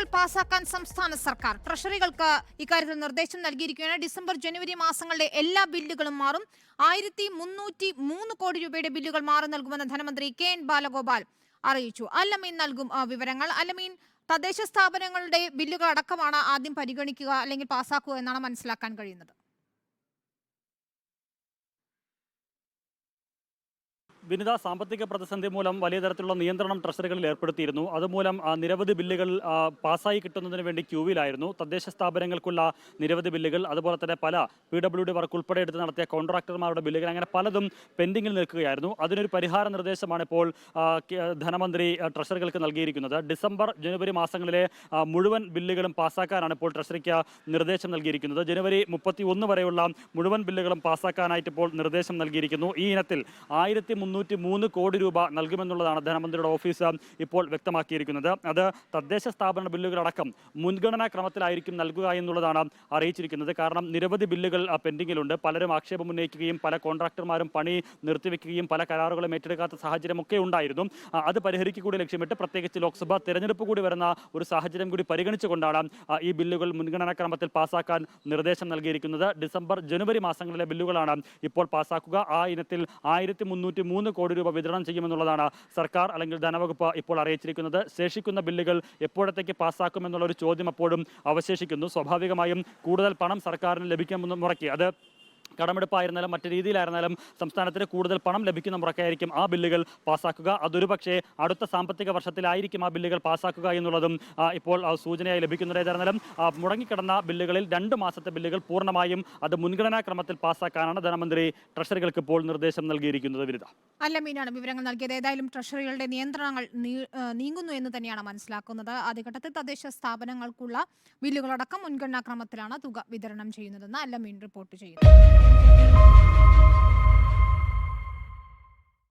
ബില്ലുകൾ പാസാക്കാൻ സംസ്ഥാന സർക്കാർ ട്രഷറികൾക്ക് ഇക്കാര്യത്തിൽ നിർദ്ദേശം നൽകിയിരിക്കുകയാണ്. ഡിസംബർ ജനുവരി മാസങ്ങളുടെ എല്ലാ ബില്ലുകളും മാറും. 1303 കോടി രൂപയുടെ ബില്ലുകൾ മാറി നൽകുമെന്ന് ധനമന്ത്രി കെ.എൻ. ബാലഗോപാൽ അറിയിച്ചു. അല്ലമീൻ നൽകും വിവരങ്ങൾ. അല്ലമീൻ, തദ്ദേശ സ്ഥാപനങ്ങളുടെ ബില്ലുകൾ അടക്കമാണ് ആദ്യം പരിഗണിക്കുക അല്ലെങ്കിൽ പാസാക്കുക എന്നാണ് മനസ്സിലാക്കാൻ കഴിയുന്നത്. വിനിത, സാമ്പത്തിക പ്രതിസന്ധി മൂലം വലിയ തരത്തിലുള്ള നിയന്ത്രണം ട്രഷറികളിൽ ഏർപ്പെടുത്തിയിരുന്നു. അതുമൂലം നിരവധി ബില്ലുകൾ പാസ്സായി കിട്ടുന്നതിന് വേണ്ടി ക്യൂവിലായിരുന്നു. തദ്ദേശ സ്ഥാപനങ്ങൾക്കുള്ള നിരവധി ബില്ലുകൾ, അതുപോലെ തന്നെ പല PWD വർക്ക് ഉൾപ്പെടെ എടുത്ത് നടത്തിയ കോൺട്രാക്ടർമാരുടെ ബില്ലുകൾ, അങ്ങനെ പലതും പെൻഡിങ്ങിൽ നിൽക്കുകയായിരുന്നു. അതിനൊരു പരിഹാര നിർദ്ദേശമാണ് ഇപ്പോൾ ധനമന്ത്രി ട്രഷറികൾക്ക് നൽകിയിരിക്കുന്നത്. ഡിസംബർ ജനുവരി മാസങ്ങളിലെ മുഴുവൻ ബില്ലുകളും പാസ്സാക്കാനാണ് ഇപ്പോൾ ട്രഷറിക്ക് നിർദ്ദേശം നൽകിയിരിക്കുന്നത്. ജനുവരി 31 വരെയുള്ള മുഴുവൻ ബില്ലുകളും പാസ്സാക്കാനായിട്ട് ഇപ്പോൾ നിർദ്ദേശം നൽകിയിരിക്കുന്നു. ഈ ഇനത്തിൽ 1303 കോടി രൂപ നൽകുമെന്നുള്ളതാണ് ധനമന്ത്രിയുടെ ഓഫീസ് ഇപ്പോൾ വ്യക്തമാക്കിയിരിക്കുന്നത്. അത് തദ്ദേശ സ്ഥാപന ബില്ലുകളടക്കം മുൻഗണനാ ക്രമത്തിലായിരിക്കും നൽകുക എന്നുള്ളതാണ് അറിയിച്ചിരിക്കുന്നത്. കാരണം നിരവധി ബില്ലുകൾ പെൻഡിങ്ങിലുണ്ട്. പലരും ആക്ഷേപം ഉന്നയിക്കുകയും പല കോൺട്രാക്ടർമാരും പണി നിർത്തിവെക്കുകയും പല കരാറുകളും ഏറ്റെടുക്കാത്ത സാഹചര്യമൊക്കെ ഉണ്ടായിരുന്നു. അത് പരിഹരിക്കുക കൂടി ലക്ഷ്യമിട്ട് പ്രത്യേകിച്ച് ലോക്സഭാ തെരഞ്ഞെടുപ്പ് കൂടി വരുന്ന ഒരു സാഹചര്യം കൂടി പരിഗണിച്ചുകൊണ്ടാണ് ഈ ബില്ലുകൾ മുൻഗണനാ ക്രമത്തിൽ പാസ്സാക്കാൻ നിർദ്ദേശം നൽകിയിരിക്കുന്നത്. ഡിസംബർ ജനുവരി മാസങ്ങളിലെ ബില്ലുകളാണ് ഇപ്പോൾ പാസ്സാക്കുക. ആ ഇനത്തിൽ 1303 കോടി രൂപ വിതരണം ചെയ്യുമെന്നുള്ളതാണ് സർക്കാർ അല്ലെങ്കിൽ ധനവകുപ്പ് ഇപ്പോൾ അറിയിച്ചിരിക്കുന്നത്. ശേഷിക്കുന്ന ബില്ലുകൾ എപ്പോഴത്തേക്ക് പാസ്സാക്കുമെന്നുള്ള ഒരു ചോദ്യം അപ്പോഴും അവശേഷിക്കുന്നു. സ്വാഭാവികമായും കൂടുതൽ പണം സർക്കാരിന് ലഭിക്കുമെന്ന് മുറയ്ക്ക്, അത് കടമെടുപ്പായിരുന്നാലും മറ്റു രീതിയിലായിരുന്നാലും സംസ്ഥാനത്തിന് കൂടുതൽ പണം ലഭിക്കുന്ന മുറയ്ക്കായിരിക്കും ആ ബില്ലുകൾ പാസ്സാക്കുക. അതൊരു പക്ഷേ അടുത്ത സാമ്പത്തിക വർഷത്തിലായിരിക്കും ആ ബില്ലുകൾ പാസ്സാക്കുക എന്നുള്ളതും ഇപ്പോൾ സൂചനയായി ലഭിക്കുന്നത്. ഏതായിരുന്നാലും മുടങ്ങിക്കിടന്ന ബില്ലുകളിൽ 2 മാസത്തെ ബില്ലുകൾ പൂർണ്ണമായും അത് മുൻഗണനാ ക്രമത്തിൽ പാസ്സാക്കാനാണ് ധനമന്ത്രി ട്രഷറികൾക്ക് ഇപ്പോൾ നിർദ്ദേശം നൽകിയിരിക്കുന്നത്. വിനിത, അല്ലമീനാണ് വിവരങ്ങൾ നൽകിയത്. ഏതായാലും ട്രഷറികളുടെ നിയന്ത്രണങ്ങൾ നീങ്ങുന്നു എന്ന് തന്നെയാണ് മനസ്സിലാക്കുന്നത്. ആദ്യഘട്ടത്തിൽ തദ്ദേശ സ്ഥാപനങ്ങൾക്കുള്ള ബില്ലുകളടക്കം മുൻഗണനാ ക്രമത്തിലാണ് തുക വിതരണം ചെയ്യുന്നതെന്ന് അല്ലമീൻ റിപ്പോർട്ട് ചെയ്യുന്നു.